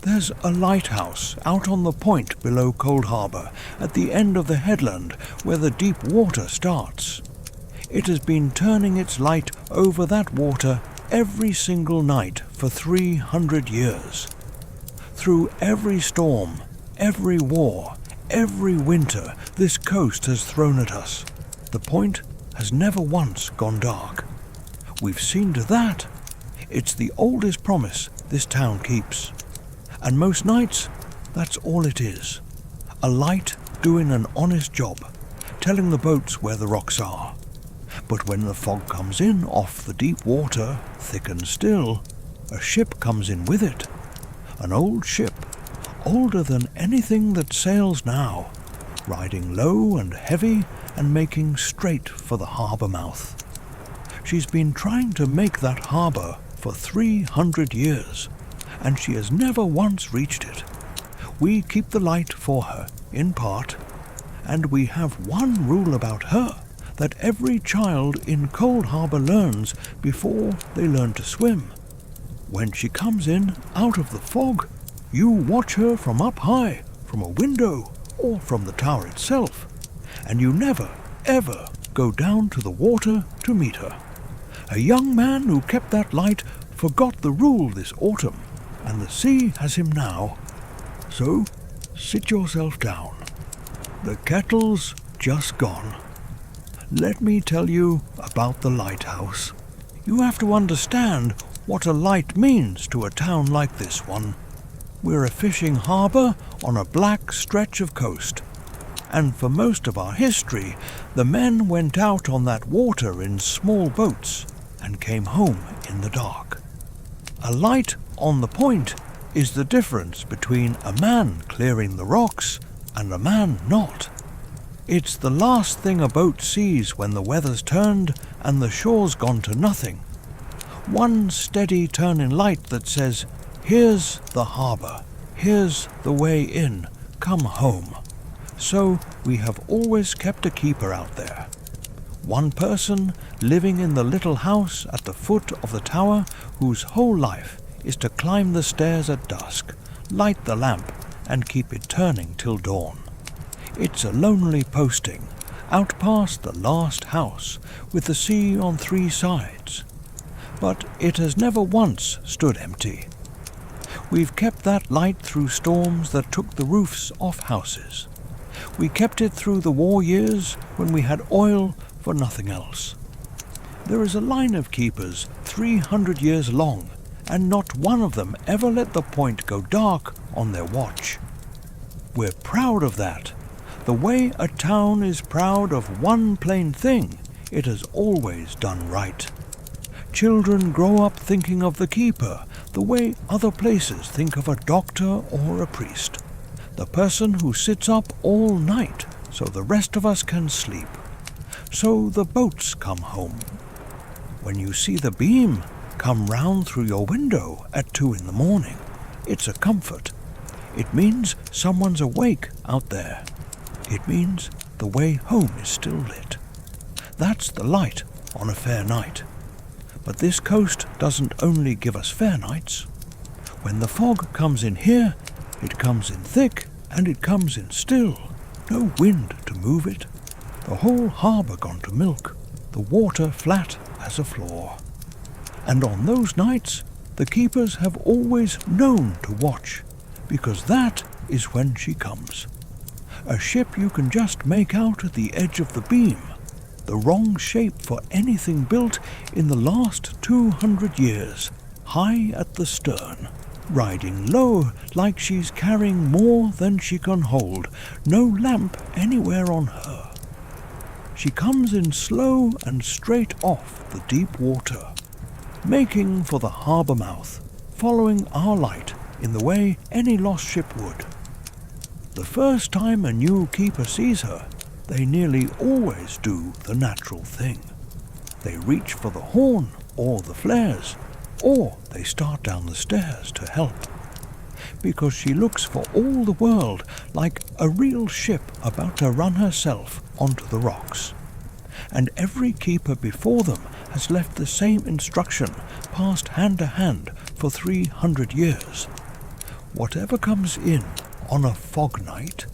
There's a lighthouse out on the point below Coldharbor, at the end of the headland where the deep water starts. It has been turning its light over that water every single night for 300 years. Through every storm, every war, every winter this coast has thrown at us, the point has never once gone dark. We've seen to that. It's the oldest promise this town keeps. And most nights, that's all it is. A light doing an honest job, telling the boats where the rocks are. But when the fog comes in off the deep water, thick and still, a ship comes in with it. An old ship, older than anything that sails now, riding low and heavy and making straight for the harbour mouth. She's been trying to make that harbour for 300 years, and she has never once reached it. We keep the light for her, in part, and we have one rule about her that every child in Coldharbor learns before they learn to swim. When she comes in out of the fog, you watch her from up high, from a window, or from the tower itself, and you never, ever go down to the water to meet her. A young man who kept that light forgot the rule this autumn, and the sea has him now. So, sit yourself down. The kettle's just gone. Let me tell you about the lighthouse. You have to understand what a light means to a town like this one. We're a fishing harbour on a black stretch of coast, and for most of our history, the men went out on that water in small boats and came home in the dark. A light on the point is the difference between a man clearing the rocks and a man not. It's the last thing a boat sees when the weather's turned and the shore's gone to nothing. One steady turning light that says, "Here's the harbour, here's the way in, come home." So we have always kept a keeper out there. One person living in the little house at the foot of the tower, whose whole life is to climb the stairs at dusk, light the lamp, and keep it turning till dawn. It's a lonely posting, out past the last house, with the sea on 3 sides. But it has never once stood empty. We've kept that light through storms that took the roofs off houses. We kept it through the war years when we had oil for nothing else. There is a line of keepers 300 years long, and not one of them ever let the point go dark on their watch. We're proud of that. The way a town is proud of one plain thing, it has always done right. Children grow up thinking of the keeper the way other places think of a doctor or a priest. The person who sits up all night so the rest of us can sleep. So the boats come home. When you see the beam come round through your window at 2 in the morning, it's a comfort. It means someone's awake out there. It means the way home is still lit. That's the light on a fair night. But this coast doesn't only give us fair nights. When the fog comes in here, it comes in thick and it comes in still. No wind to move it. The whole harbour gone to milk. The water flat as a floor. And on those nights, the keepers have always known to watch, because that is when she comes. A ship you can just make out at the edge of the beam, the wrong shape for anything built in the last 200 years, high at the stern, riding low like she's carrying more than she can hold, no lamp anywhere on her. She comes in slow and straight off the deep water, making for the harbour mouth, following our light in the way any lost ship would. The first time a new keeper sees her, they nearly always do the natural thing. They reach for the horn or the flares, or they start down the stairs to help. Because she looks for all the world like a real ship about to run herself onto the rocks. And every keeper before them has left the same instruction, passed hand to hand for 300 years. Whatever comes in on a fog night,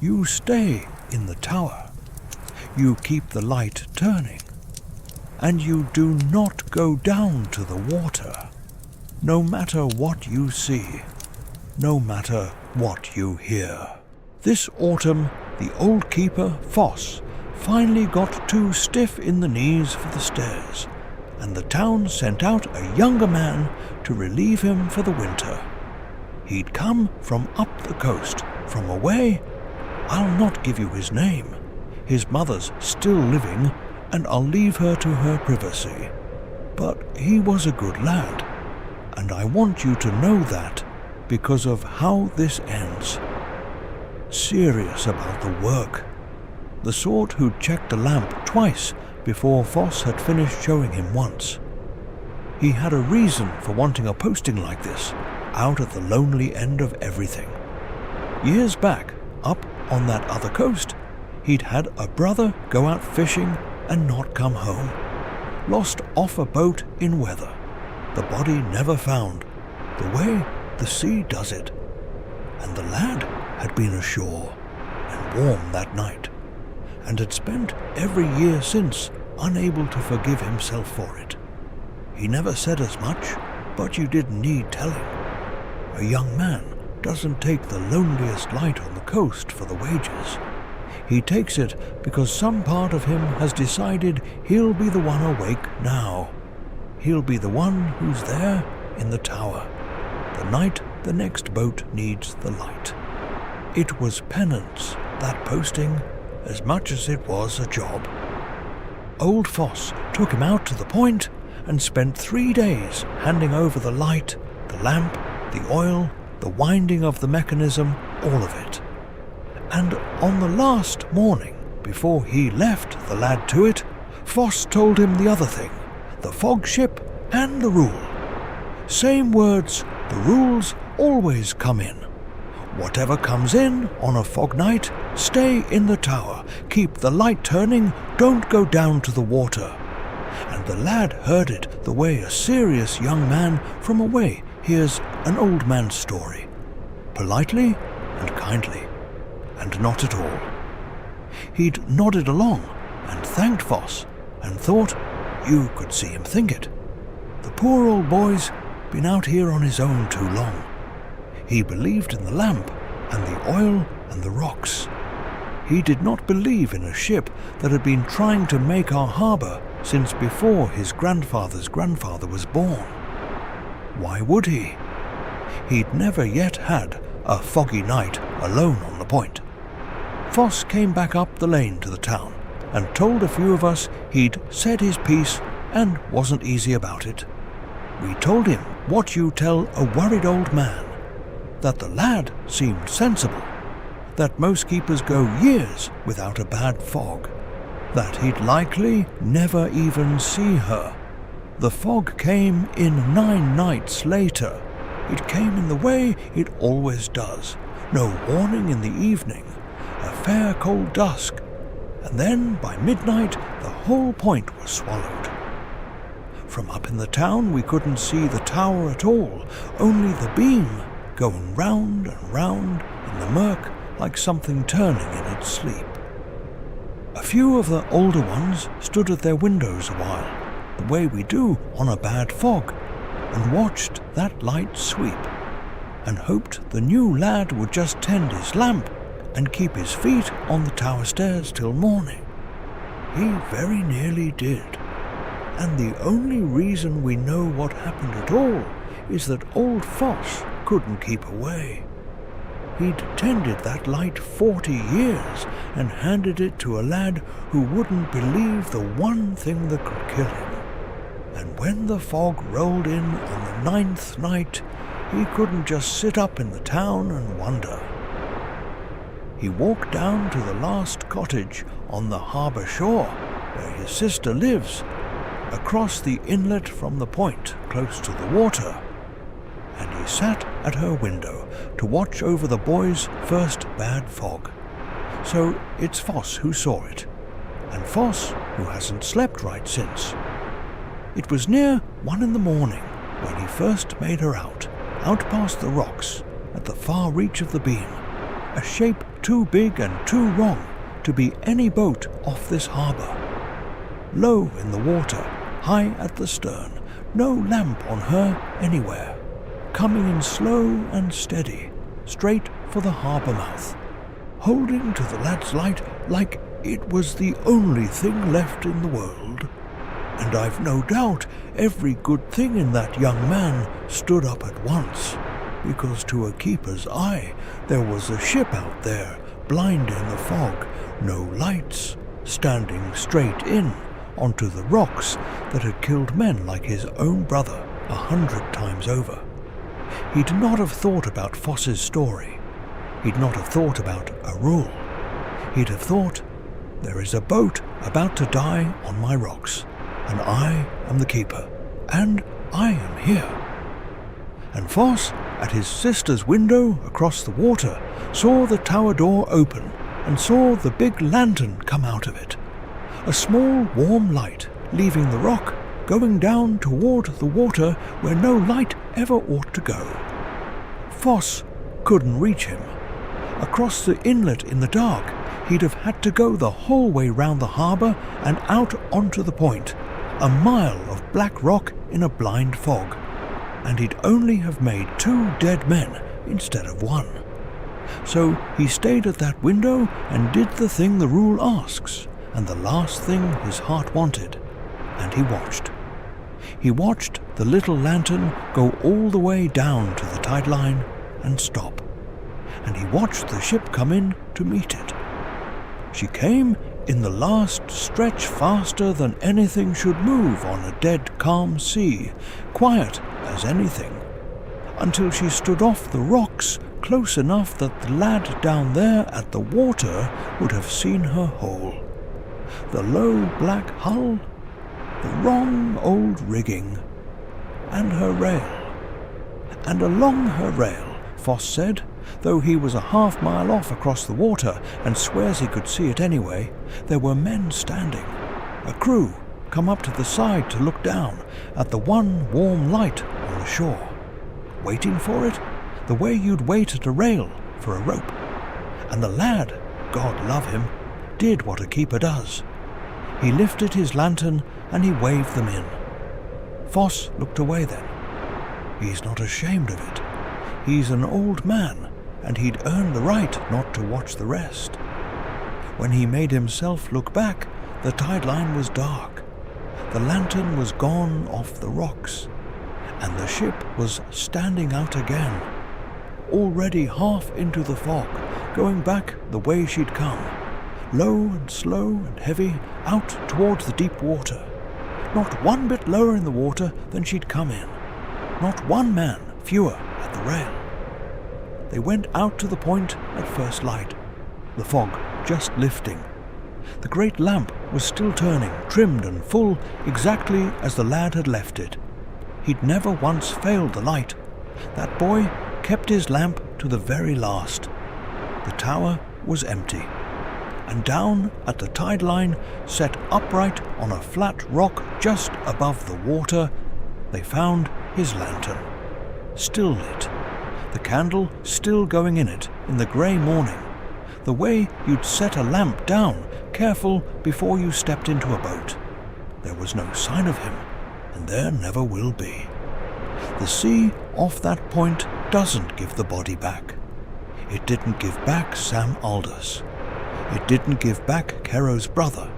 you stay in the tower. You keep the light turning, and you do not go down to the water, no matter what you see, no matter what you hear. This autumn, the old keeper, Foss, finally got too stiff in the knees for the stairs, and the town sent out a younger man to relieve him for the winter. He'd come from up the coast, from away. I'll not give you his name. His mother's still living, and I'll leave her to her privacy. But he was a good lad, and I want you to know that because of how this ends. Serious about the work. The sort who'd checked a lamp twice before Foss had finished showing him once. He had a reason for wanting a posting like this, out at the lonely end of everything. Years back, up on that other coast, he'd had a brother go out fishing and not come home. Lost off a boat in weather. The body never found, the way the sea does it. And the lad had been ashore and warm that night, and had spent every year since unable to forgive himself for it. He never said as much, but you didn't need telling. A young man doesn't take the loneliest light on the coast for the wages. He takes it because some part of him has decided he'll be the one awake now. He'll be the one who's there in the tower, the night the next boat needs the light. It was penance, that posting, as much as it was a job. Old Foss took him out to the point and spent 3 days handing over the light, the lamp, the oil, the winding of the mechanism, all of it. And on the last morning, before he left the lad to it, Foss told him the other thing, the fog ship and the rule. Same words, the rules always come in. Whatever comes in on a fog night, stay in the tower, keep the light turning, don't go down to the water. And the lad heard it the way a serious young man from away hears an old man's story, politely and kindly, and not at all. He'd nodded along and thanked Foss, and thought you could see him think it. The poor old boy's been out here on his own too long. He believed in the lamp and the oil and the rocks. He did not believe in a ship that had been trying to make our harbour since before his grandfather's grandfather was born. Why would he? He'd never yet had a foggy night alone on the point. Foss came back up the lane to the town and told a few of us he'd said his piece and wasn't easy about it. We told him what you tell a worried old man, that the lad seemed sensible, that most keepers go years without a bad fog, that he'd likely never even see her. The fog came in 9 nights later. It came in the way it always does, no warning in the evening, a fair cold dusk, and then by midnight the whole point was swallowed. From up in the town we couldn't see the tower at all, only the beam going round and round in the murk like something turning in its sleep. A few of the older ones stood at their windows a while, the way we do on a bad fog, and watched that light sweep, and hoped the new lad would just tend his lamp and keep his feet on the tower stairs till morning. He very nearly did, and the only reason we know what happened at all is that old Foss couldn't keep away. He'd tended that light 40 years and handed it to a lad who wouldn't believe the one thing that could kill him. And when the fog rolled in on the 9th night, he couldn't just sit up in the town and wonder. He walked down to the last cottage on the harbour shore, where his sister lives, across the inlet from the point close to the water, and he sat at her window to watch over the boy's first bad fog. So it's Foss who saw it, and Foss who hasn't slept right since. It was near 1 in the morning when he first made her out past the rocks, at the far reach of the beam, a shape too big and too wrong to be any boat off this harbour. Low in the water, high at the stern, no lamp on her anywhere, coming in slow and steady, straight for the harbour mouth, holding to the lad's light like it was the only thing left in the world. And I've no doubt every good thing in that young man stood up at once, because to a keeper's eye there was a ship out there, blind in the fog, no lights, standing straight in onto the rocks that had killed men like his own brother 100 times over. He'd not have thought about Foss's story. He'd not have thought about a rule. He'd have thought, there is a boat about to die on my rocks, and I am the keeper, and I am here. And Foss, at his sister's window across the water, saw the tower door open and saw the big lantern come out of it. A small warm light, leaving the rock, going down toward the water where no light ever ought to go. Foss couldn't reach him. Across the inlet in the dark, he'd have had to go the whole way round the harbour and out onto the point, a mile of black rock in a blind fog, and he'd only have made 2 dead men instead of 1. So he stayed at that window and did the thing the rule asks, and the last thing his heart wanted, and he watched. He watched the little lantern go all the way down to the tide line and stop, and he watched the ship come in to meet it. She came in the last stretch faster than anything should move on a dead calm sea, quiet as anything, until she stood off the rocks close enough that the lad down there at the water would have seen her whole. The low black hull, the wrong old rigging, and her rail. And along her rail, Foss said, though he was a half-mile off across the water and swears he could see it anyway, there were men standing, a crew come up to the side to look down at the one warm light on the shore, waiting for it the way you'd wait at a rail for a rope. And the lad, God love him, did what a keeper does. He lifted his lantern and he waved them in. Foss looked away then. He's not ashamed of it. He's an old man, and he'd earned the right not to watch the rest. When he made himself look back, the tide line was dark. The lantern was gone off the rocks, and the ship was standing out again, already half into the fog, going back the way she'd come, low and slow and heavy, out towards the deep water. Not one bit lower in the water than she'd come in. Not one man fewer at the rail. They went out to the point at first light, the fog just lifting. The great lamp was still turning, trimmed and full, exactly as the lad had left it. He'd never once failed the light. That boy kept his lamp to the very last. The tower was empty, and down at the tide line, set upright on a flat rock just above the water, they found his lantern, still lit, the candle still going in it in the grey morning, the way you'd set a lamp down, careful before you stepped into a boat. There was no sign of him, and there never will be. The sea off that point doesn't give the body back. It didn't give back Sam Aldous. It didn't give back Kero's brother.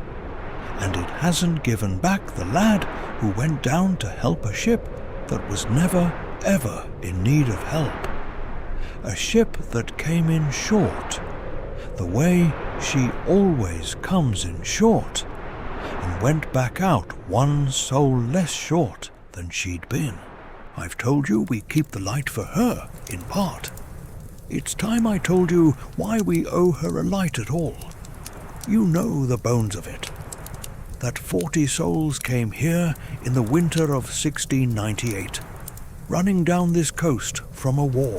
And it hasn't given back the lad who went down to help a ship that was never, ever in need of help. A ship that came in short, the way she always comes in short, and went back out one soul less short than she'd been. I've told you we keep the light for her, in part. It's time I told you why we owe her a light at all. You know the bones of it. That 40 souls came here in the winter of 1698, running down this coast from a war,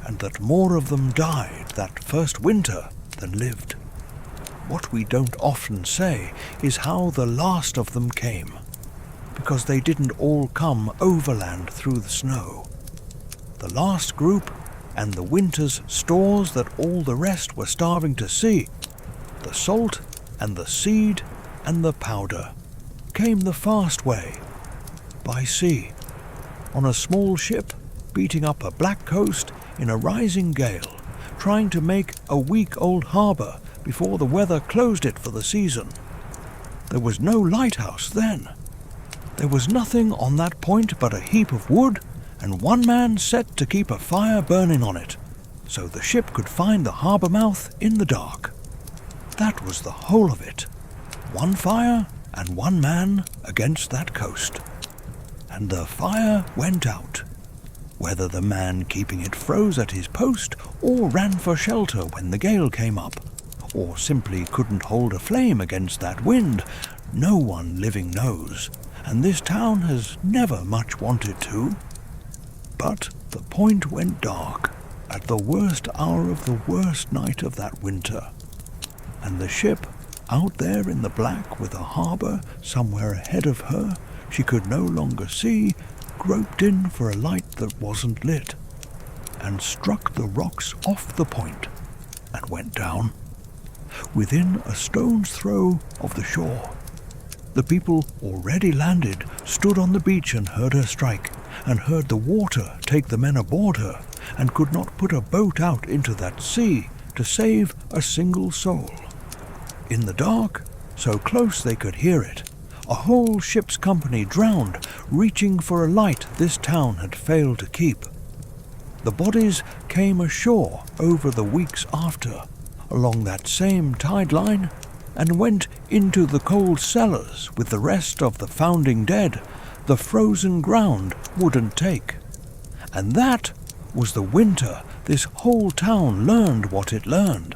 and that more of them died that first winter than lived. What we don't often say is how the last of them came, because they didn't all come overland through the snow. The last group and the winter's stores that all the rest were starving to see, the salt and the seed and the powder, came the fast way, by sea, on a small ship beating up a black coast in a rising gale, trying to make a week-old harbour before the weather closed it for the season. There was no lighthouse then. There was nothing on that point but a heap of wood and one man set to keep a fire burning on it, so the ship could find the harbour mouth in the dark. That was the whole of it. One fire and one man against that coast. And the fire went out, whether the man keeping it froze at his post or ran for shelter when the gale came up, or simply couldn't hold a flame against that wind, no one living knows, and this town has never much wanted to. But the point went dark at the worst hour of the worst night of that winter, and the ship, out there in the black with a harbour somewhere ahead of her she could no longer see, groped in for a light that wasn't lit, and struck the rocks off the point, and went down, within a stone's throw of the shore. The people already landed stood on the beach and heard her strike, and heard the water take the men aboard her, and could not put a boat out into that sea to save a single soul. In the dark, so close they could hear it, a whole ship's company drowned, reaching for a light this town had failed to keep. The bodies came ashore over the weeks after, along that same tide line, and went into the cold cellars with the rest of the founding dead the frozen ground wouldn't take. And that was the winter this whole town learned what it learned,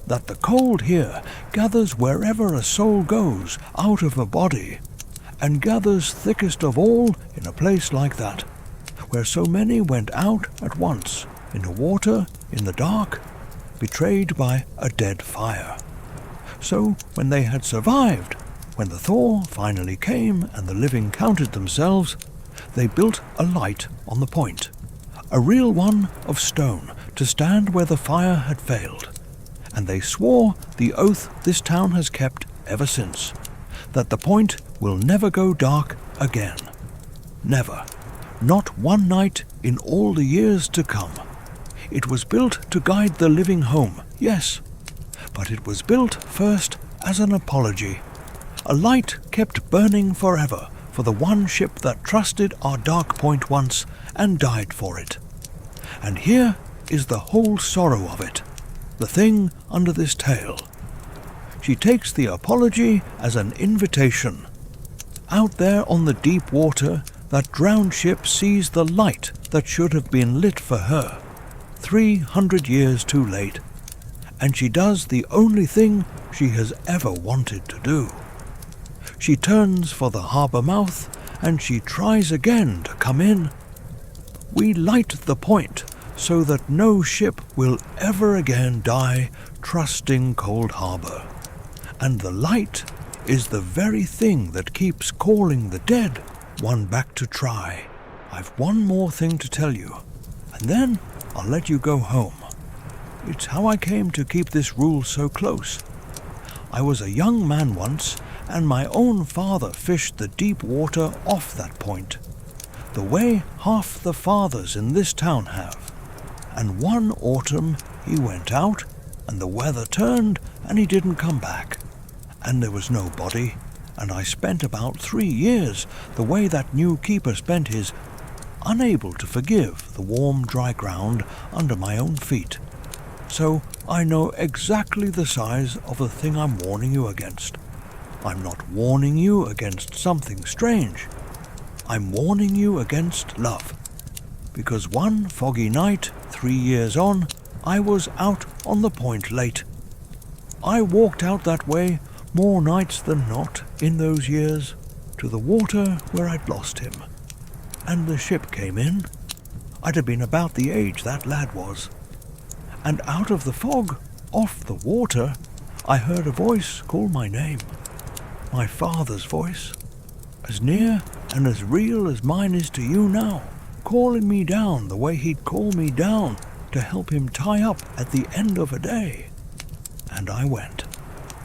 that the cold here gathers wherever a soul goes out of a body, and gathers thickest of all in a place like that, where so many went out at once, in the water, in the dark, betrayed by a dead fire. So when they had survived, when the thaw finally came and the living counted themselves, they built a light on the point, a real one of stone, to stand where the fire had failed. And they swore the oath this town has kept ever since, that the point will never go dark again. Never. Not one night in all the years to come. It was built to guide the living home, yes, but it was built first as an apology. A light kept burning forever for the one ship that trusted our dark point once and died for it. And here is the whole sorrow of it, the thing under this tale. She takes the apology as an invitation. Out there on the deep water, that drowned ship sees the light that should have been lit for her, 300 years too late, and she does the only thing she has ever wanted to do. She turns for the harbour mouth, and she tries again to come in. We light the point so that no ship will ever again die trusting Coldharbor. And the light is the very thing that keeps calling the dead one back to try. I've one more thing to tell you, and then I'll let you go home. It's how I came to keep this rule so close. I was a young man once, and my own father fished the deep water off that point, the way half the fathers in this town have. And one autumn he went out, and the weather turned, and he didn't come back. And there was no body, and I spent about 3 years the way that new keeper spent his, unable to forgive the warm, dry ground under my own feet. So I know exactly the size of the thing I'm warning you against. I'm not warning you against something strange. I'm warning you against love. Because one foggy night, 3 years on, I was out on the point late. I walked out that way more nights than not in those years, to the water where I'd lost him. And the ship came in. I'd have been about the age that lad was. And out of the fog, off the water, I heard a voice call my name. My father's voice, as near and as real as mine is to you now, calling me down the way he'd call me down to help him tie up at the end of a day. And I went.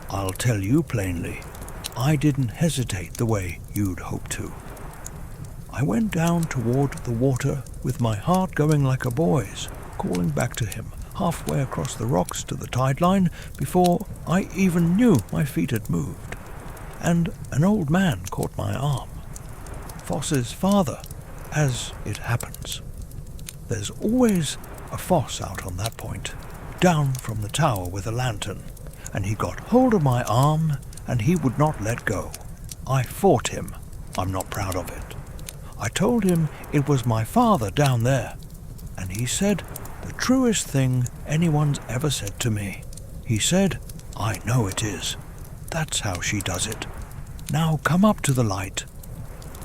I'll tell you plainly, I didn't hesitate the way you'd hoped to. I went down toward the water with my heart going like a boy's, calling back to him halfway across the rocks to the tide line before I even knew my feet had moved. And an old man caught my arm. Foss's father, as it happens. There's always a Foss out on that point, down from the tower with a lantern, and he got hold of my arm and he would not let go. I fought him. I'm not proud of it. I told him it was my father down there, and he said the truest thing anyone's ever said to me. He said, I know it is. That's how she does it. Now come up to the light.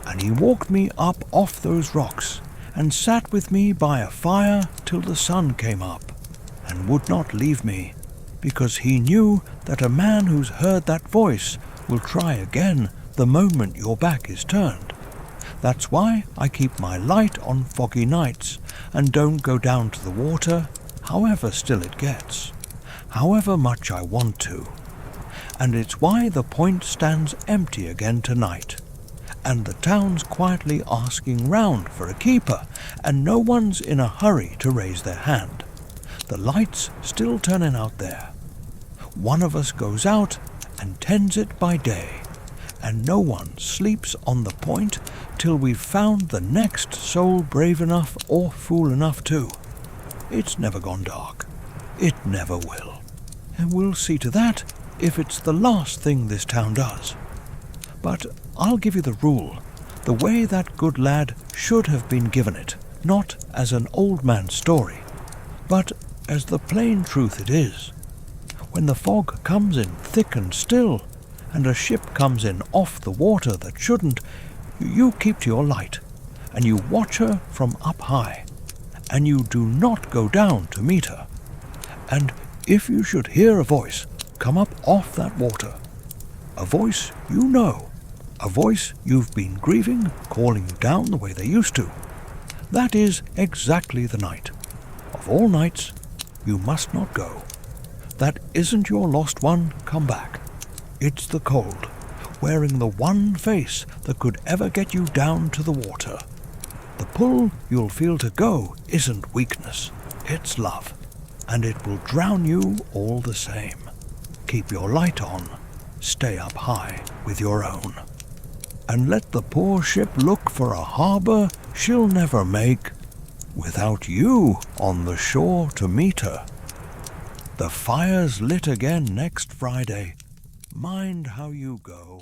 And he walked me up off those rocks and sat with me by a fire till the sun came up, and would not leave me, because he knew that a man who's heard that voice will try again the moment your back is turned. That's why I keep my light on foggy nights and don't go down to the water, however still it gets, however much I want to. And it's why the point stands empty again tonight, and the town's quietly asking round for a keeper, and no one's in a hurry to raise their hand. The light's still turning out there. One of us goes out and tends it by day, and no one sleeps on the point till we've found the next soul brave enough or fool enough to. It's never gone dark. It never will. And we'll see to that if it's the last thing this town does. But I'll give you the rule, the way that good lad should have been given it, not as an old man's story, but as the plain truth it is. When the fog comes in thick and still, and a ship comes in off the water that shouldn't, you keep to your light, and you watch her from up high, and you do not go down to meet her. And if you should hear a voice come up off that water, a voice you know, a voice you've been grieving calling you down the way they used to, that is exactly the night. Of all nights, you must not go. That isn't your lost one come back. It's the cold, wearing the one face that could ever get you down to the water. The pull you'll feel to go isn't weakness, it's love, and it will drown you all the same. Keep your light on, stay up high with your own, and let the poor ship look for a harbour she'll never make without you on the shore to meet her. The fire's lit again next Friday. Mind how you go.